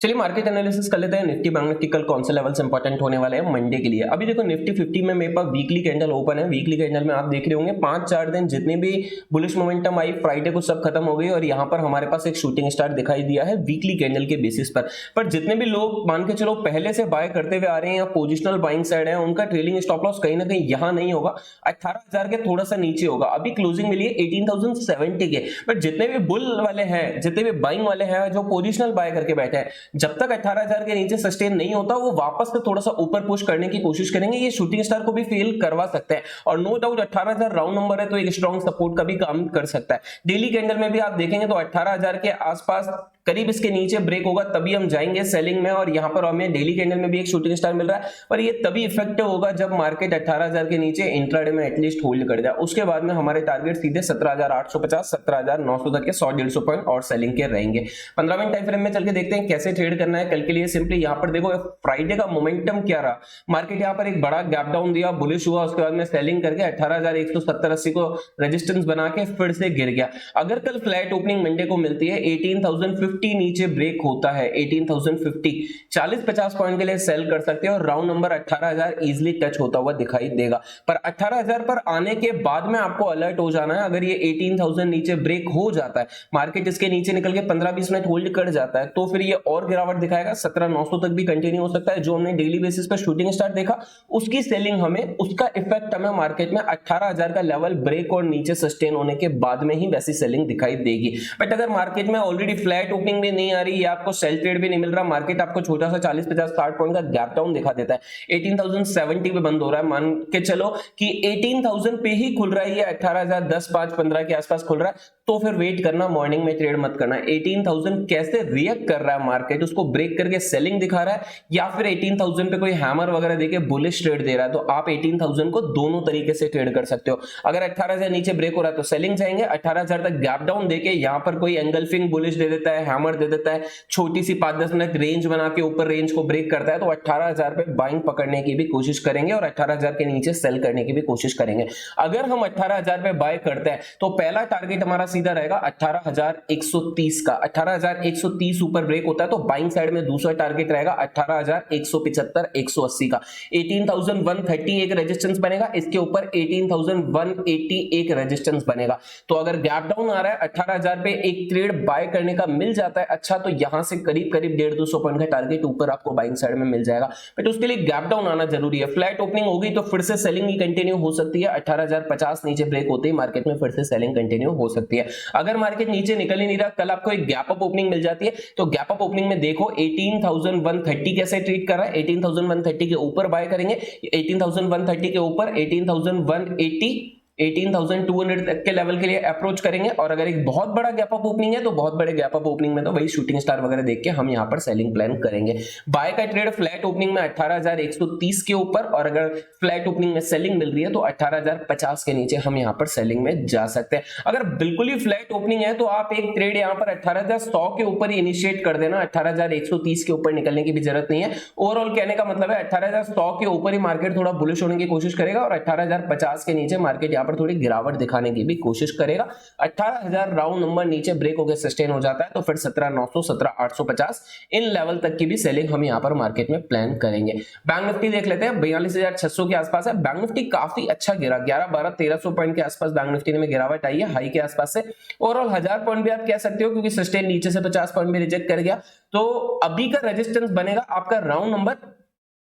चलिए market analysis कर लेते हैं। निफ्टी बैंक निफ्टी कल कौन से लेवल्स इंपॉर्टेंट होने वाले हैं मंडे के लिए। अभी देखो निफ्टी 50 में मेरे पास वीकली कैंडल ओपन है। वीकली कैंडल में आप देख रहे होंगे 5-4 दिन जितने भी बुलिश मोमेंटम आई फ्राइडे को सब खत्म हो गई और यहाँ पर हमारे पास एक शूटिंग स्टार दिखाई दिया है वीकली कैंडल के बेसिस पर जितने भी लोग मान के चलो पहले से बाय करते हुए आ रहे हैं या पोजिशनल बाइंग साइड है, उनका ट्रेलिंग स्टॉप लॉस कहीं ना कहीं यहाँ नहीं होगा, 18,000 के थोड़ा सा नीचे होगा। अभी क्लोजिंग मिली है 18,070 के। पर जितने भी बुल वाले हैं, जितने भी बाइंग वाले हैं जो पोजिशनल बाय करके बैठे हैं, जब तक 18,000 के नीचे सस्टेन नहीं होता वो वापस से थोड़ा सा ऊपर पुश करने की कोशिश करेंगे। ये शूटिंग स्टार को भी फेल करवा सकते हैं और नो डाउट 18,000 राउंड नंबर है तो एक स्ट्रॉन्ग सपोर्ट का भी काम कर सकता है। डेली कैंडल में भी आप देखेंगे तो 18,000 के आसपास करीब इसके नीचे ब्रेक होगा तभी हम जाएंगे सेलिंग में और यहां पर हमें डेली कैंडल में भी एक शूटिंग स्टार मिल रहा है और ये तभी इफेक्टिव होगा जब मार्केट 18,000 के नीचे इंट्राडे में एटलीस्ट होल्ड कर जाए। उसके बाद में हमारे टारगेट सीधे 17,850 17,900 तक के 100-150 पॉइंट और सेलिंग के रहेंगे। 15 मिनट टाइम फ्रेम में चल के देखते हैं कैसे ट्रेड करना है कल के लिए। सिंपली यहां पर देखो फ्राइडे का मोमेंटम क्या रहा। मार्केट यहां पर एक बड़ा गैप डाउन दिया, बुलिश हुआ, उसके बाद में सेलिंग करके 18,170-80 को रेजिस्टेंस बना के फिर से गिर गया। अगर कल फ्लैट ओपनिंग मंडे को मिलती है 18,050 नीचे ब्रेक होता है 18,050 40-50 पॉइंट के लिए सेल कर सकते हैं और राउंड नंबर 18,000 इजीली टच होता हुआ दिखाई देगा। पर 18,000 पर आने के बाद में आपको अलर्ट हो जाना है। अगर ये 18,000 नीचे ब्रेक हो जाता है, मार्केट इसके नीचे निकल के 15-20 मिनट होल्ड कर जाता है तो फिर ये और गिरावट दिखाएगा, 17,900 तक भी कंटिन्यू हो सकता है। जो हमने डेली बेसिस पर शूटिंग स्टार देखा उसकी सेलिंग हमें, उसका इफेक्ट हमें मार्केट में 18,000 का लेवल ब्रेक और नीचे सस्टेन होने के बाद में ही वैसी सेलिंग दिखाई देगी। बट अगर मार्केट में ऑलरेडी फ्लैट ओपनिंग भी नहीं आ रही या आपको सेल ट्रेड भी नहीं मिल रहा, मार्केट आपको छोटा सा 40-50-60 पॉइंट का गैप डाउन दिखा देता है, 18,070 पे बंद हो रहा है, मान के चलो कि 18,000 पे ही खुल रहा है, ये 18,010 5 15 के आसपास खुल रहा है तो फिर वेट करना, मॉर्निंग में ट्रेड मत करना। 18,000 कैसे रिएक्ट कर रहा है मार्केट, उसको ब्रेक करके सेलिंग दिखा रहा है या फिर 18,000 पे कोई हैमर वगैरह देके बुलिश ट्रेड दे रहा है, तो आप 18,000 को दोनों तरीके से ट्रेड कर सकते हो। अगर 18,000 नीचे ब्रेक हो रहा है तो सेलिंग जाएंगे, 18,000 तक गैप डाउन देके यहां पर कोई एंगल्फिंग बुलिश दे देता है, हैमर दे देता है, छोटी सी 5-10 मिनट रेंज बना के ऊपर रेंज को ब्रेक करता है तो 18,000 पे बाइंग पकड़ने की भी कोशिश करेंगे और 18,000 के नीचे सेल करने की भी कोशिश करेंगे। अगर हम 18,000 पे बाय करते हैं तो पहला टारगेट हमारा सीधा रहेगा 18,130 का। 18,130 ऊपर ब्रेक होता है तो बाइंग साइड में दूसरा टारगेट रहेगा 18,175 180 का। 18,130 एक रेजिस्टेंस बनेगा, इसके ऊपर 18,180 एक रेजिस्टेंस बनेगा। तो अगर गैप डाउन आ रहा है 18,000 पे एक ट्रेड बाय करने का मिल जाता है अच्छा, तो यहां से करीब करीब 150-200 पॉइंट का टारगेट ऊपर आपको बाइंग साइड में मिल जाएगा। बट उसके लिए गैप डाउन आना जरूरी है। फ्लैट ओपनिंग होगी तो फिर से सेलिंग ही कंटिन्यू हो सकती है, 18,050 नीचे ब्रेक होते ही मार्केट में फिर से सेलिंग कंटिन्यू हो सकती है। अगर मार्केट नीचे निकल ही नहीं रहा, कल आपको एक गैप अप ओपनिंग मिल जाती है तो गैप अप ओपनिंग में देखो 18,130 कैसे ट्रीट कर रहा है। 18,130 के ऊपर बाय करेंगे, 18,130 के ऊपर 18,180 18,200 तक के लेवल के लिए अप्रोच करेंगे। और अगर एक बहुत बड़ा गैप अप ओपनिंग है तो बहुत बड़े गैप अप ओपनिंग में तो वही शूटिंग स्टार वगैरह देख के हम यहां पर सेलिंग प्लान करेंगे। बाय का ट्रेड फ्लैट ओपनिंग में 18,130 के ऊपर और अगर फ्लैट ओपनिंग में सेलिंग मिल रही है तो 18,050 के नीचे हम यहां पर सेलिंग में जा सकते हैं। अगर बिल्कुल ही फ्लैट ओपनिंग है तो आप एक ट्रेड यहां पर 18,100 के ऊपर ही इनिशिएट कर देना, 18,130 के ऊपर निकलने की भी जरूरत नहीं है। ओवरऑल कहने का मतलब है 18,100 के ऊपर ही मार्केट थोड़ा बुलिश होने की कोशिश करेगा और 18,050 के नीचे मार्केट यहां पर थोड़ी गिरावट दिखाने की भी कोशिश करेगा। 18,000 राउंड नंबर नीचे ब्रेक होकर सस्टेन हो जाता है तो फिर 17,900 17,850 इन लेवल तक की भी सेलिंग हम यहां पर मार्केट में प्लान करेंगे। बैंक निफ्टी देख लेते हैं, 42,600 के आसपास है। बैंक निफ्टी काफी अच्छा गिरा, 11-12-1300 पॉइंट के आसपास बैंक निफ्टी में गिरावट आई है हाई के आसपास से। ओवरऑल 1000 पॉइंट भी आप कह सकते हो क्योंकि सस्टेन नीचे से 50 पॉइंट भी रिजेक्ट कर गया। तो अभी का रेजिस्टेंस बनेगा आपका राउंड नंबर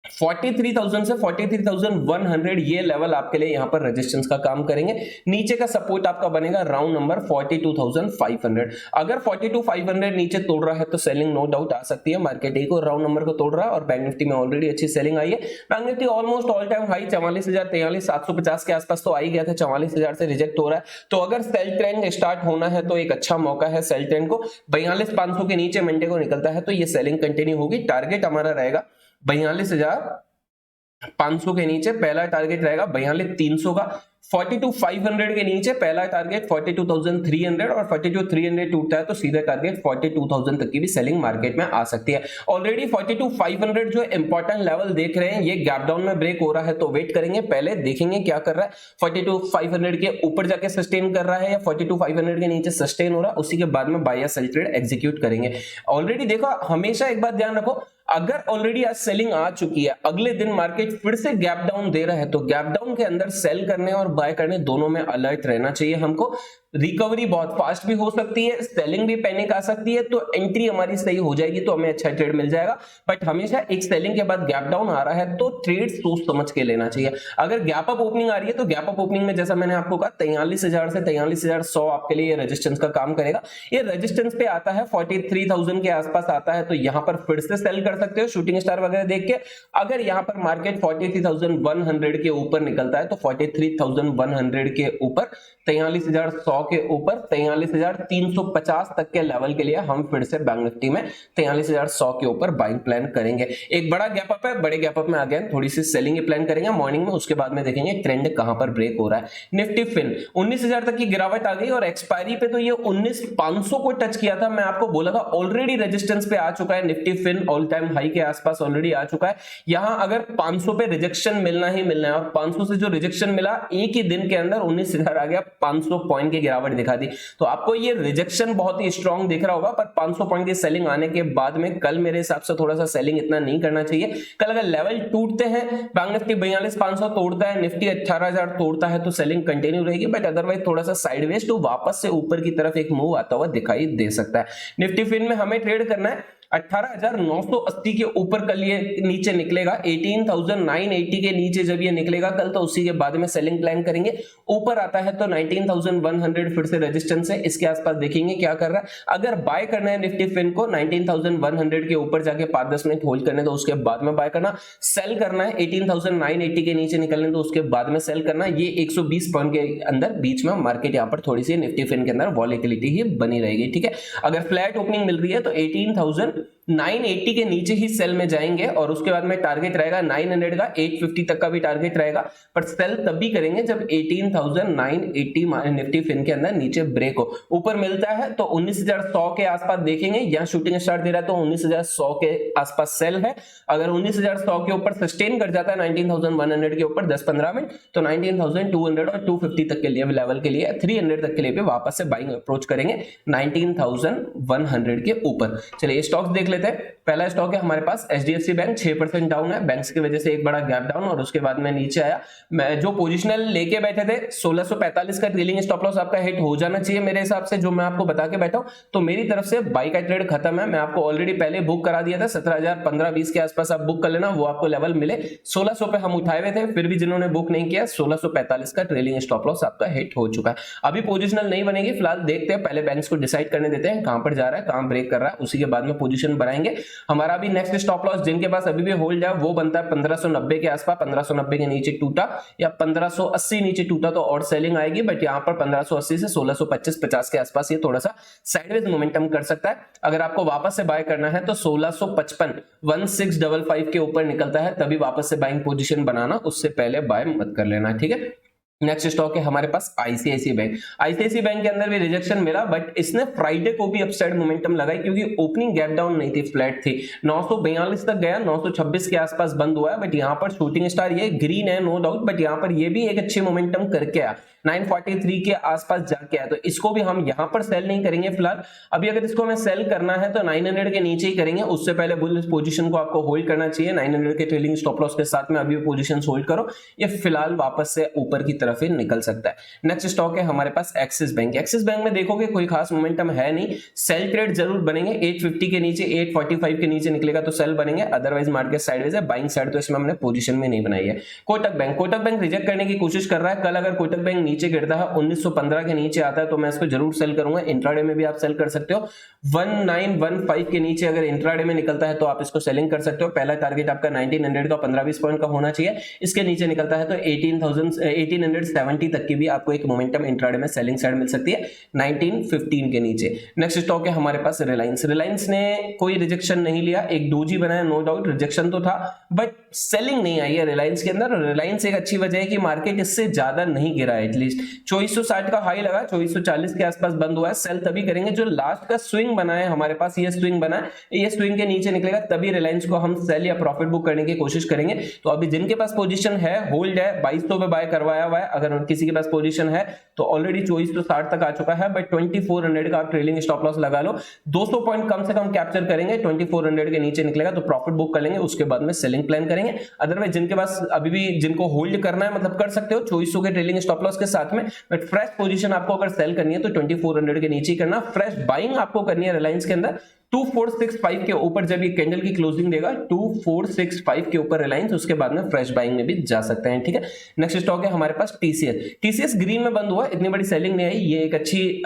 43,000 से 43,100, ये लेवल आपके लिए यहां पर रेजिस्टेंस का काम करेंगे। नीचे का सपोर्ट आपका बनेगा राउंड नंबर 42,500। अगर 42,500 नीचे तोड़ रहा है तो सेलिंग नो डाउट आ सकती है। मार्केट एक और राउंड नंबर को तोड़ रहा है और बैंक निफ्टी में ऑलरेडी अच्छी सेलिंग आई है। Bank Nifty almost all time high 44,000 43,750 के आसपास तो आ ही गया था, 44,000 से रिजेक्ट हो रहा है। तो अगर सेल ट्रेंड स्टार्ट होना है तो एक अच्छा मौका है सेल ट्रेंड को। 42,500 के नीचे मंडे को निकलता है तो ये सेलिंग कंटिन्यू होगी। टारगेट हमारा रहेगा 42,500 के नीचे, पहला टारगेट रहेगा 42,300 का। 42,500 के नीचे पहला टारगेट 42,300 और 42,300 टूटता है तो सीधा टारगेट 42,000 तक की भी सेलिंग मार्केट में आ सकती है। ऑलरेडी 42,500 जो इंपॉर्टेंट लेवल देख रहे हैं, ये गैप डाउन में ब्रेक हो रहा है तो वेट करेंगे, पहले देखेंगे क्या कर रहा है, 42,500 के ऊपर जाके सस्टेन कर रहा है या 42,500 के नीचे सस्टेन हो रहा है, उसी के बाद में बाय या सेल ट्रेड एग्जीक्यूट करेंगे। ऑलरेडी देखो, हमेशा एक बात ध्यान रखो, अगर ऑलरेडी आज सेलिंग आ चुकी है, अगले दिन मार्केट फिर से गैप डाउन दे रहा है तो गैप डाउन के अंदर सेल करने और बाय करने दोनों में अलर्ट रहना चाहिए हमको। रिकवरी बहुत फास्ट भी हो सकती है, सेलिंग भी पैनिक आ सकती है, तो एंट्री हमारी सही हो जाएगी तो हमें अच्छा ट्रेड मिल जाएगा। बट हमेशा एक सेलिंग के बाद गैप डाउन आ रहा है तो ट्रेड सोच समझ के लेना चाहिए। अगर गैप अप ओपनिंग आ रही है तो गैप अप ओपनिंग में जैसा मैंने आपको कहा 43,000 से 43,100 आपके लिए रेजिस्टेंस का काम करेगा। ये रेजिस्टेंस पे आता है 43,000 के आसपास आता है तो यहां पर फिर से सेल कर सकते हो शूटिंग स्टार वगैरह देख के। अगर यहां पर मार्केट 43,100 के ऊपर निकलता है तो 43,100 के ऊपर 43,100 के ऊपर 43,350 तक के लेवल के लिए हम फिर से बैंक निफ्टी में 43,100 के ऊपर बाइंग प्लान करेंगे। एक बड़ा गैप अप है, बड़े गैप अप में आगे थोड़ी सी सेलिंग प्लान करेंगे मॉर्निंग में, उसके बाद में देखेंगे ट्रेंड कहां पर ब्रेक हो रहा है। निफ्टी फिन 19,000 तक की गिरावट आ गई और एक्सपायरी पे तो ये 19,500 को टच किया था। मैं आपको बोला था ऑलरेडी रेजिस्टेंस पे आ चुका है, Nifty Fin all time high के आसपास ऑलरेडी आ चुका है। यहां अगर 500 पे रिजेक्शन मिलना ही मिलना है और 500 से जो रिजेक्शन मिला एक ही दिन के अंदर 19,000 आ गया, 500 पॉइंट की गिरावट दिखा दी। तो आपको ये रिजेक्शन बहुत ही स्ट्रांग दिख रहा होगा, पर 500 पॉइंट की सेलिंग आने के बाद में कल मेरे हिसाब से थोड़ा सा सेलिंग इतना नहीं करना चाहिए। कल अगर लेवल टूटते हैं, बैंक निफ्टी 42,500 तोड़ता है, निफ्टी 18,000 तोड़ता है तो सेलिंग कंटिन्यू रहेगी। बट अदरवाइज थोड़ा सा साइडवेज तो वापस से ऊपर की तरफ एक मूव आता हुआ दिखाई दे सकता है। निफ्टी फिन में हमें ट्रेड करना है 18,980 के ऊपर कल ये नीचे निकलेगा, 18,980 के नीचे जब ये निकलेगा कल तो उसी के बाद में सेलिंग प्लान करेंगे। ऊपर आता है तो 19,100 फिर से रेजिस्टेंस है, इसके आसपास देखेंगे क्या कर रहा है। अगर बाय करना है निफ्टी फिन को 19,100 के ऊपर जाके 5-10 मिनट होल्ड करने तो उसके बाद में बाय करना। सेल करना है 18,980 के नीचे निकलने तो उसके बाद में सेल करना। ये 120 पॉइंट के अंदर बीच में मार्केट यहाँ पर थोड़ी सी निफ्टी फिन के अंदर वॉलेटिलिटी ही बनी रहेगी, ठीक है। अगर फ्लैट ओपनिंग मिल रही है तो 18,980 के नीचे ही सेल में जाएंगे और उसके बाद में टारगेट रहेगा 900 का, 850 तक का भी टारगेट रहेगा। पर सेल तभी करेंगे जब 18,980 निफ्टी फिन के अंदर नीचे ब्रेक हो। ऊपर मिलता है तो 19,100 के आसपास देखेंगे, यहाँ शूटिंग स्टार दे रहा है तो 19,100 के आसपास सेल है। अगर 19,100 के ऊपर सस्टेन कर जाता है 19,100 के ऊपर 10-15 मिनट तो 19,200 और 250 तक के लिए लेवल के लिए 300 तक के लिए भी वापस से बाइंग अप्रोच करेंगे 19,100 के ऊपर। चलिए स्टॉक्स देख लेते हैं। पहला स्टॉक है हमारे पास HDFC बैंक, 6% डाउन है, बैंक्स की वजह से एक बड़ा गैप डाउन और उसके बाद में नीचे आया। मैं जो पोजिशनल लेके बैठे थे 1645 का ट्रेलिंग स्टॉप लॉस आपका हिट हो जाना चाहिए मेरे हिसाब से, जो मैं आपको बता के बैठा हूं। तो मेरी तरफ से बाई का ट्रेड खत्म है, मैं आपको ऑलरेडी पहले बुक करा दिया था 17,015-20 के आसपास आप बुक कर लेना, वो आपको लेवल मिले। 1600 पे हम उठाए हुए थे, फिर भी जिन्होंने बुक नहीं किया 1645 का ट्रेलिंग स्टॉप लॉस आपका हिट हो चुका है। अभी पोजिशनल नहीं बनेगी, फिलहाल देखते हैं, पहले बैंक्स को डिसाइड करने देते हैं कहां पर जा रहा है, कहां ब्रेक कर रहा है, उसी के बाद में पोजीशन बनाएंगे। हमारा भी नेक्स्ट स्टॉप लॉस जिनके पास अभी भी होल्ड है वो बनता है 1590 के आसपास। 1590 के नीचे टूटा या 1580 नीचे टूटा तो और सेलिंग आएगी, बट यहां पर 1580 से 1625-50 के आसपास ये थोड़ा सा साइडवेज मोमेंटम कर सकता है। अगर आपको वापस से बाय करना है तो 1655 के ऊपर निकलता है तभी वापस से बाइंग पोजीशन बनाना, उससे पहले बाय मत कर लेना, ठीक है। नेक्स्ट स्टॉक है हमारे पास ICICI बैंक। ICICI बैंक के अंदर भी रिजेक्शन मिला, बट इसने फ्राइडे को भी अपसाइड मोमेंटम लगाई क्योंकि ओपनिंग गैप डाउन नहीं थी, फ्लैट थी। 942 तक गया, 926 के आसपास बंद हुआ है, बट यहां पर शूटिंग स्टार ये ग्रीन है नो डाउट, बट यहां पर ये भी एक अच्छी मोमेंटम करके आया, 943 के आसपास जाके आया, तो इसको भी हम यहां पर सेल नहीं करेंगे फिलहाल। अभी अगर इसको हमें सेल करना है तो 900 के नीचे ही करेंगे, उससे पहले बुलिश पोजीशन को आपको होल्ड करना चाहिए 900 के ट्रेलिंग स्टॉप लॉस के साथ में। अभी पोजीशन होल्ड करो, ये फिलहाल वापस से ऊपर की तरफ ही निकल सकता है। नेक्स्ट स्टॉक है हमारे पास एक्सिस बैंक। एक्सिस बैंक में देखोगे कोई खास मोमेंटम है नहीं, सेल ट्रेड जरूर बनेंगे, 850 के नीचे 845 के नीचे निकलेगा तो सेल बनेंगे, अदरवाइज मार्केट साइडवेज है, बाइंग साइड तो इसमें हमने पोजीशन में नहीं बनाई है। Kotak bank, Kotak bank reject करने की कोशिश कर रहा है। कल अगर कोटक बैंक नीचे गिरता है 1915 के नीचे आता है तो मैं इसको जरूर सेल करूंगा। इंट्राडे में भी आप सेल कर सकते हो, 1915 के नीचे अगर इंट्राडे में निकलता है तो आप इसको सेलिंग कर सकते हो। पहला टारगेट आपका 1900 का 15-20 पॉइंट का होना चाहिए, इसके नीचे निकलता है तो 1800 1970 तक की भी आपको एक मोमेंटम इंट्राडे में सेलिंग साइड मिल सकती है 1915 के नीचे। नेक्स्ट स्टॉक है हमारे पास रिलायंस। रिलायंस ने कोई रिजेक्शन नहीं लिया, एक डोजी बनाया, नो डाउट रिजेक्शन तो था बट सेलिंग नहीं आई है रिलायंस के अंदर। रिलायंस एक अच्छी वजह है कि मार्केट इससे ज्यादा नहीं गिरा है, एटलीस्ट 2460 का हाई लगा, 2440 के आसपास बंद हुआ है। सेल तभी करेंगे जो लास्ट का स्विंग बना है हमारे पास, ये स्विंग बना है, ये स्विंग के नीचे निकलेगा तभी रिलायंस को हम सेल या प्रॉफिट बुक करने की कोशिश करेंगे। तो अभी जिनके पास पोजीशन है, होल्ड है, 2200 पे बाय करवाया हुआ है, अगर किसी के पास पोजीशन है तो ऑलरेडी 2460 तक आ चुका है, बट 2400 का आप ट्रेलिंग स्टॉप लॉस लगा लो। 200 पॉइंट कम से कम कैप्चर करेंगे, 2400 के नीचे निकलेगा तो प्रॉफिट बुक कर लेंगे, उसके बाद में सेलिंग प्लान करेंगे। अदरवाइज जिनके पास अभी भी, जिनको होल्ड करना है मतलब कर सकते हो 2400 के ट्रेलिंग स्टॉप लॉस के साथ में, बट फ्रेश पोजीशन आपको अगर सेल करनी है तो 2400 के नीचे ही करना। फ्रेश बाइंग आपको करनी है रिलायंस के अंदर 2465 के ऊपर, जब ये कैंडल की क्लोजिंग देगा 2465 के ऊपर रिलायंस, उसके बाद में फ्रेश बाइंग में भी जा सकते हैं, ठीक है। नेक्स्ट स्टॉक है हमारे पास टीसीएस। टीसीएस ग्रीन में बंद हुआ, इतनी बड़ी सेलिंग नहीं आई, ये एक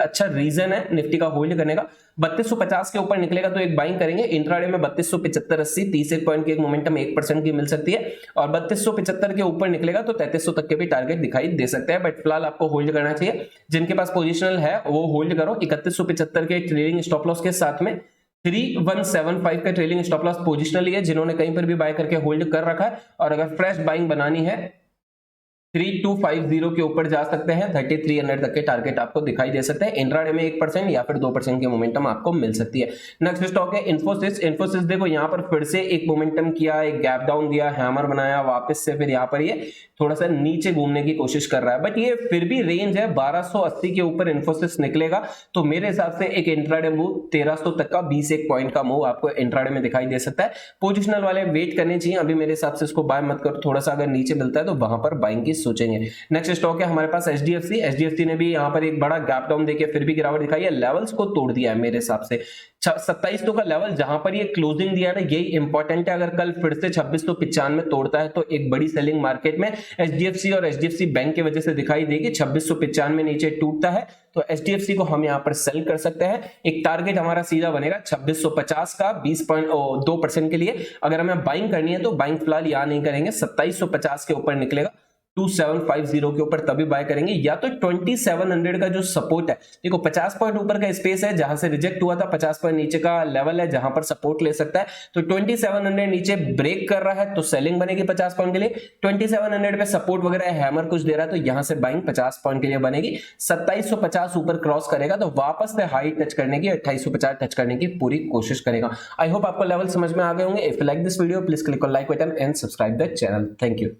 अच्छा रीजन है निफ्टी का होल्ड करने का। 3250 के ऊपर निकलेगा तो एक बाइंग करेंगे। इंट्राडे में 3275-80 30 पॉइंट की एक मोमेंटम 1% की मिल सकती है, और 3275 के ऊपर निकलेगा तो 3300 तक के भी टारगेट दिखाई दे सकते हैं, बट फिलहाल आपको होल्ड करना चाहिए। जिनके पास पोजिशनल है वो होल्ड करो। 3175 के ट्रेलिंग स्टॉप लॉस के साथ में 3175 का ट्रेलिंग स्टॉप लॉस पोजिशनल है, जिन्होंने कहीं पर भी बाय करके होल्ड कर रखा है, और अगर फ्रेश बाइंग बनानी है 3250 के ऊपर जा सकते हैं, 3300 तक के टारगेट आपको दिखाई दे सकते हैं। इंट्राडे में 1% या फिर 2% की मोमेंटम आपको मिल सकती है। नेक्स्ट स्टॉक है इन्फोसिस। इन्फोसिस देखो यहाँ पर फिर से एक मोमेंटम किया, एक गैप डाउन दिया, हैमर बनाया, वापस से फिर यहाँ पर ये थोड़ा सा नीचे घूमने की कोशिश कर रहा है, बट ये फिर भी रेंज है 1280 के ऊपर इन्फोसिस निकलेगा तो मेरे हिसाब से एक इंट्राडे मूव 1300 तक का 21 पॉइंट का मूव आपको इंट्राडे में दिखाई दे सकता है। पोजिशनल वाले वेट करने चाहिए, अभी मेरे हिसाब से इसको बाय मत करो, थोड़ा सा अगर नीचे मिलता है तो वहां पर बाइंग की सोचेंगे। नेक्स्ट स्टॉक है हमारे पास एचडीएफसी। एचडीएफसी ने भी यहाँ पर एक बड़ा गैप डाउन देके फिर भी गिरावट दिखाई है, लेवल्स को तोड़ दिया है मेरे हिसाब से। 2700 का लेवल जहां पर ये क्लोजिंग दिया है ना, यही इंपॉर्टेंट है। अगर कल फिर से 2695 तोड़ता है तो एक बड़ी सेलिंग मार्केट में एचडीएफसी और एचडीएफसी बैंक की वजह से दिखाई देगी। 2695 नीचे टूटता है तो एचडीएफसी को हम यहाँ पर सेल कर सकते हैं। एक टारगेट हमारा सीधा बनेगा 2650 का 20.2% के लिए। अगर हमें बाइंग करनी है तो बाइंग फिलहाल यहाँ नहीं करेंगे, 2750 के ऊपर निकलेगा 2750 के ऊपर तभी बाय करेंगे, या तो 2700 का जो सपोर्ट है, देखो 50 पॉइंट ऊपर का स्पेस है जहां से रिजेक्ट हुआ था, 50 पॉइंट नीचे का लेवल है जहां पर सपोर्ट ले सकता है, तो 2700 नीचे ब्रेक कर रहा है तो सेलिंग बनेगी 50 पॉइंट के लिए। 2700 पे सपोर्ट वगैरह हैमर कुछ दे रहा है तो यहां से बाइंग 50 पॉइंट के लिए बनेगी। 2750 ऊपर क्रॉस करेगा तो वापस से हाई टच करने की, 2850 टच करने की पूरी कोशिश करेगा। आई होप आपको लेवल समझ में आ गए होंगे। If you like this video please click on like button and subscribe the channel. Thank you.